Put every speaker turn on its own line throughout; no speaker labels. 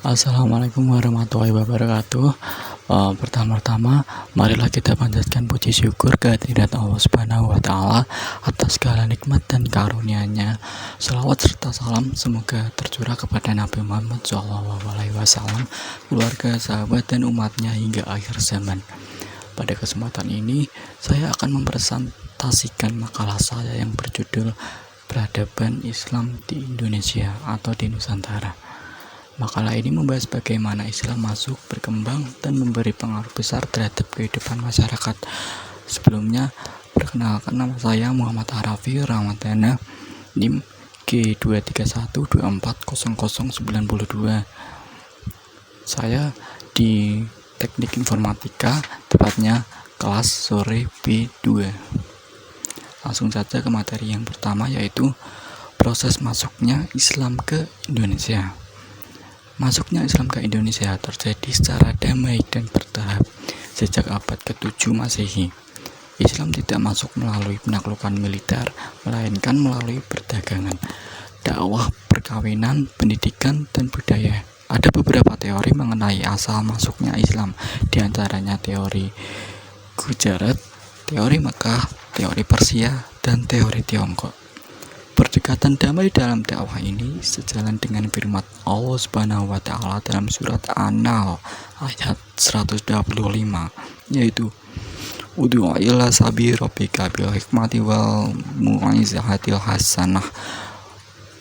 Assalamualaikum warahmatullahi wabarakatuh. Pertama-tama, marilah kita panjatkan puji syukur kehadirat Allah Subhanahu wa Ta'ala atas segala nikmat dan karunia-Nya. Salawat serta salam semoga tercurah kepada Nabi Muhammad SAW, keluarga, sahabat, dan umatnya hingga akhir zaman. Pada kesempatan ini, saya akan mempresentasikan makalah saya yang berjudul Peradaban Islam di Indonesia atau di Nusantara. Makalah ini membahas bagaimana Islam masuk, berkembang, dan memberi pengaruh besar terhadap kehidupan masyarakat. Sebelumnya, perkenalkan, nama saya Muhammad Arafi Ramadana, NIM G231240092. Saya di Teknik Informatika, tepatnya kelas sore B2. Langsung saja ke materi yang pertama, yaitu proses masuknya Islam ke Indonesia. Masuknya Islam ke Indonesia terjadi secara damai dan bertahap sejak abad ke-7 Masehi. Islam tidak masuk melalui penaklukan militer, melainkan melalui perdagangan, dakwah, perkawinan, pendidikan, dan budaya. Ada beberapa teori mengenai asal masuknya Islam, di antaranya teori Gujarat, teori Mekah, teori Persia, dan teori Tiongkok. Pendekatan damai dalam dakwah ini sejalan dengan firman Allah Subhanahu wa Ta'ala dalam surat An-Nahl ayat 125, yaitu Ud'u ila sabili rabbika bil hikmati wal mau'izatil hasanah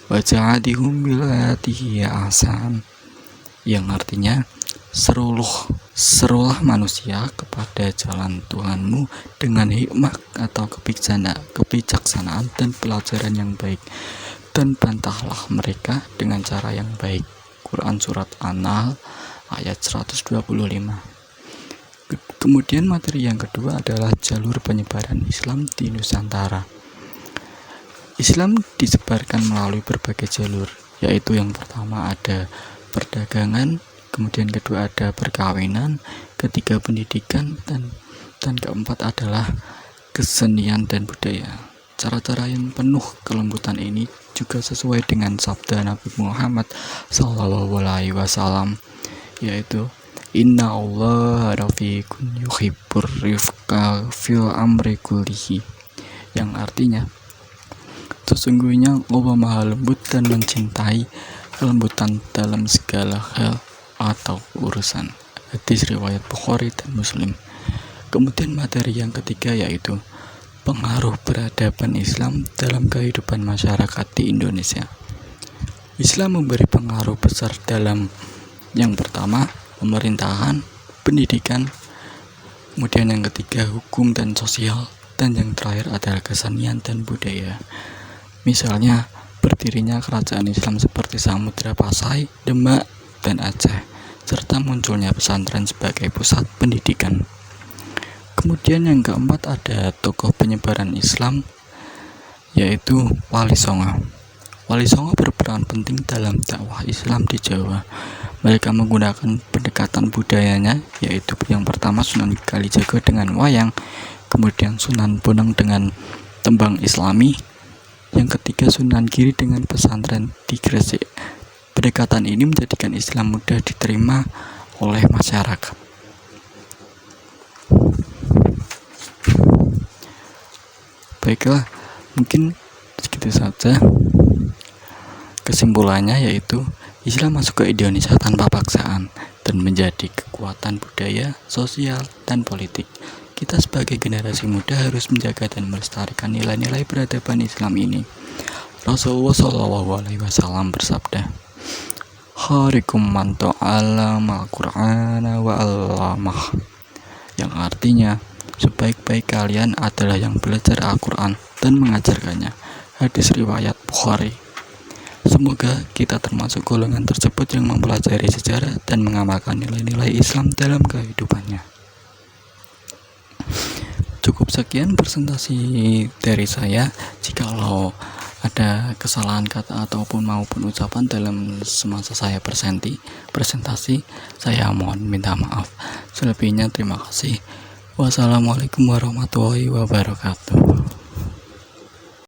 wajadilhum billati hiya ahsan, yang artinya serulah manusia kepada jalan Tuhanmu dengan hikmah atau kebijaksanaan dan pelajaran yang baik, dan bantahlah mereka dengan cara yang baik. Quran Surat An-Nahl ayat 125. Kemudian materi yang kedua adalah jalur penyebaran Islam di Nusantara. Islam disebarkan melalui berbagai jalur, yaitu yang pertama ada perdagangan, kemudian kedua ada perkawinan, ketiga pendidikan, dan keempat adalah kesenian dan budaya. Cara-cara yang penuh kelembutan ini juga sesuai dengan sabda Nabi Muhammad SAW, yaitu Inna Allah rafiqun yuhibbur rifqa fil amri kullihi, yang artinya sesungguhnya Allah maha lembut dan mencintai kelembutan dalam segala hal atau urusan. Hadis riwayat Bukhari dan Muslim. Kemudian materi yang ketiga yaitu pengaruh peradaban Islam dalam kehidupan masyarakat di Indonesia. Islam memberi pengaruh besar dalam yang pertama pemerintahan, pendidikan, kemudian yang ketiga hukum dan sosial, dan yang terakhir adalah kesenian dan budaya. Misalnya berdirinya kerajaan Islam seperti Samudra Pasai, Demak, dan Aceh, serta munculnya pesantren sebagai pusat pendidikan. Kemudian yang keempat ada tokoh penyebaran Islam, yaitu Wali Songo. Wali Songo berperan penting dalam dakwah Islam di Jawa. Mereka menggunakan pendekatan budayanya, yaitu yang pertama Sunan Kalijaga dengan wayang, kemudian Sunan Bonang dengan tembang Islami, yang ketiga Sunan Giri dengan pesantren di Gresik. Pendekatan ini menjadikan Islam mudah diterima oleh masyarakat. Baiklah, mungkin segitu saja. Kesimpulannya yaitu Islam masuk ke Indonesia tanpa paksaan dan menjadi kekuatan budaya, sosial, dan politik. Kita sebagai generasi muda harus menjaga dan melestarikan nilai-nilai peradaban Islam ini. Rasulullah SAW bersabda, "Khairukum man ta'allama al-Qur'ana wa 'allamah", yang artinya sebaik-baik kalian adalah yang belajar Al-Quran dan mengajarkannya. Hadis riwayat Bukhari. Semoga kita termasuk golongan tersebut yang mempelajari sejarah dan mengamalkan nilai-nilai Islam dalam kehidupannya. Cukup sekian presentasi dari saya. Jikalau ada kesalahan kata ataupun maupun ucapan dalam semasa saya presentasi, saya mohon minta maaf. Selebihnya terima kasih. Wassalamualaikum warahmatullahi wabarakatuh.